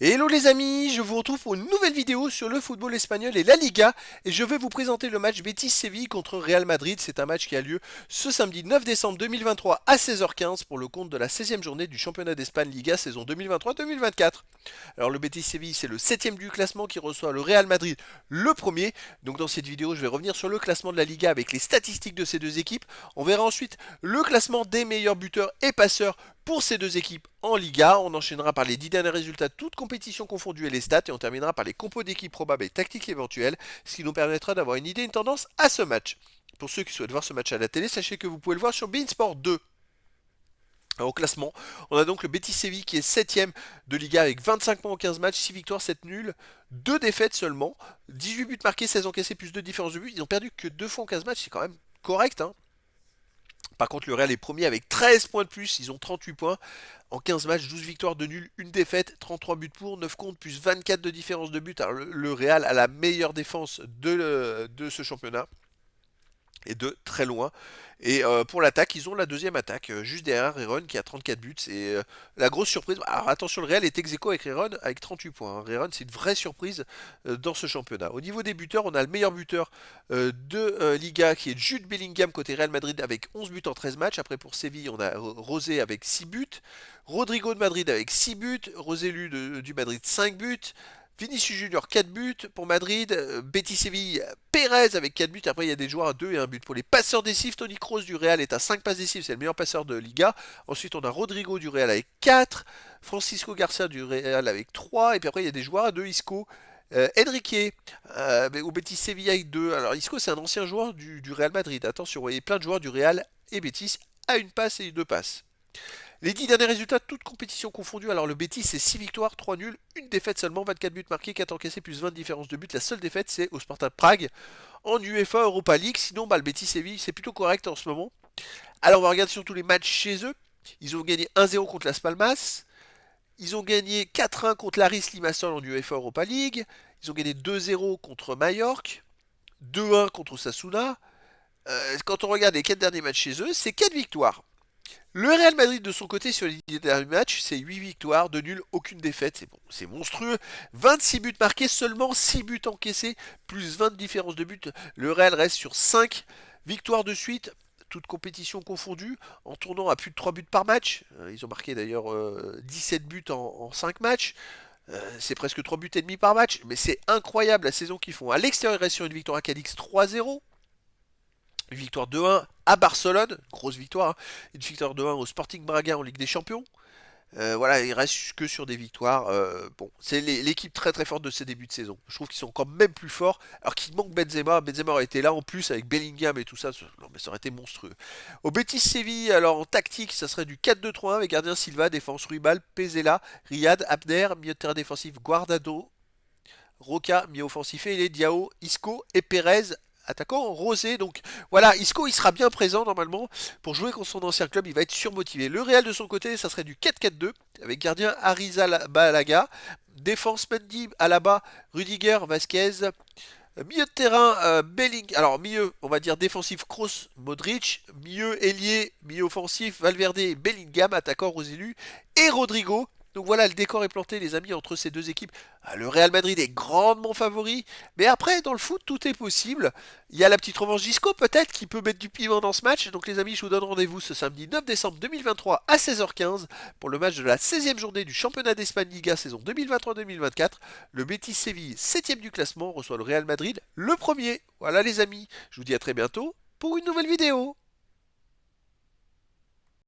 Hello les amis, je vous retrouve pour une nouvelle vidéo sur le football espagnol et la Liga et je vais vous présenter le match Betis-Séville contre Real Madrid. C'est un match qui a lieu ce samedi 9 décembre 2023 à 16h15 pour le compte de la 16e journée du championnat d'Espagne Liga saison 2023-2024. Alors le Betis-Séville c'est le 7e du classement qui reçoit le Real Madrid le premier. Donc dans cette vidéo je vais revenir sur le classement de la Liga avec les statistiques de ces deux équipes. On verra ensuite le classement des meilleurs buteurs et passeurs pour ces deux équipes en Liga. On enchaînera par les 10 derniers résultats, toutes compétitions confondues et les stats, et on terminera par les compos d'équipes probables et tactiques éventuelles, ce qui nous permettra d'avoir une idée, une tendance à ce match. Pour ceux qui souhaitent voir ce match à la télé, sachez que vous pouvez le voir sur beIN Sport 2. Alors, au classement, on a donc le Betis Séville qui est 7ème de Liga avec 25 points en 15 matchs, 6 victoires, 7 nuls, 2 défaites seulement, 18 buts marqués, 16 encaissés, plus 2 différences de but. Ils n'ont perdu que 2 fois en 15 matchs, c'est quand même correct, hein. Par contre, le Real est premier avec 13 points de plus. Ils ont 38 points. En 15 matchs, 12 victoires, 2 nuls, 1 défaite, 33 buts pour, 9 contre, plus 24 de différence de but. Alors, le Real a la meilleure défense de ce championnat. Et de très loin. Et pour l'attaque, ils ont la deuxième attaque, juste derrière Rayron qui a 34 buts. C'est la grosse surprise. Alors attention, le Real est ex aequo avec Rayron avec 38 points, hein. Rayron, c'est une vraie surprise dans ce championnat. Au niveau des buteurs, on a le meilleur buteur de Liga qui est Jude Bellingham côté Real Madrid avec 11 buts en 13 matchs. Après pour Séville, on a Rosé avec 6 buts. Rodrigo de Madrid avec 6 buts. Roselu du Madrid 5 buts. Vinicius Junior 4 buts pour Madrid, Betis Séville, Pérez avec 4 buts, après il y a des joueurs à 2 et 1 but. Pour les passeurs décisifs, Toni Kroos du Real est à 5 passes décisives, c'est le meilleur passeur de Liga. Ensuite on a Rodrigo du Real avec 4, Francisco Garcia du Real avec 3, et puis après il y a des joueurs à 2, Isco, Enrique au Betis Séville avec 2. Alors Isco c'est un ancien joueur du Real Madrid, attention, vous voyez plein de joueurs du Real et Betis à une passe et 2 passes. Les 10 derniers résultats, toutes compétitions confondues. Alors le Betis, c'est 6 victoires, 3 nuls, une défaite seulement, 24 buts marqués, 4 encaissés, plus 20 de différence de but. La seule défaite, c'est au Sparta Prague en UEFA Europa League. Sinon, le Betis Séville, c'est plutôt correct en ce moment. Alors on va regarder surtout les matchs chez eux. Ils ont gagné 1-0 contre Las Palmas. Ils ont gagné 4-1 contre l'Aris Limassol en UEFA Europa League. Ils ont gagné 2-0 contre Mallorca. 2-1 contre Osasuna. Quand on regarde les 4 derniers matchs chez eux, c'est 4 victoires. Le Real Madrid de son côté sur les 10 derniers matchs, c'est 8 victoires, 2 nuls, aucune défaite, c'est bon, c'est monstrueux. 26 buts marqués, seulement 6 buts encaissés, plus 20 de différence de but. Le Real reste sur 5 victoires de suite, toutes compétitions confondues, en tournant à plus de 3 buts par match. Ils ont marqué d'ailleurs 17 buts en 5 matchs. C'est presque 3 buts et demi par match, mais c'est incroyable la saison qu'ils font. À l'extérieur, ils restent sur une victoire à Cadix 3-0. Une victoire 2-1 à Barcelone, grosse victoire, hein. Une victoire 2-1 au Sporting Braga en Ligue des Champions. Voilà, il reste que sur des victoires. Bon, c'est l'équipe très très forte de ces débuts de saison. Je trouve qu'ils sont quand même plus forts. Alors qu'il manque Benzema. Benzema aurait été là en plus avec Bellingham et tout ça. Non, mais ça aurait été monstrueux. Au Betis Séville, alors en tactique, ça serait du 4-2-3-1 avec gardien Silva, défense Ruibal, Pezela, Riyad, Abner, milieu de terrain défensif Guardado, Roca, milieu offensif et les Diao, Isco et Pérez attaquant Rosé. Donc voilà, Isco il sera bien présent normalement pour jouer contre son ancien club, il va être surmotivé. Le Real de son côté, ça serait du 4-4-2 avec gardien Arrizabalaga, défense Mendy, Alaba, Rudiger, Vasquez, milieu de terrain Belling, alors milieu on va dire défensif Kroos, Modric, milieu ailier, milieu offensif Valverde, Bellingham, attaquant Roselu et Rodrigo. Donc voilà, le décor est planté, les amis, entre ces deux équipes. Le Real Madrid est grandement favori, mais après, dans le foot, tout est possible. Il y a la petite revanche d'Isco, peut-être, qui peut mettre du piment dans ce match. Donc les amis, je vous donne rendez-vous ce samedi 9 décembre 2023 à 16h15 pour le match de la 16e journée du championnat d'Espagne Liga saison 2023-2024. Le Betis Séville, 7e du classement, reçoit le Real Madrid, le premier. Voilà les amis, je vous dis à très bientôt pour une nouvelle vidéo.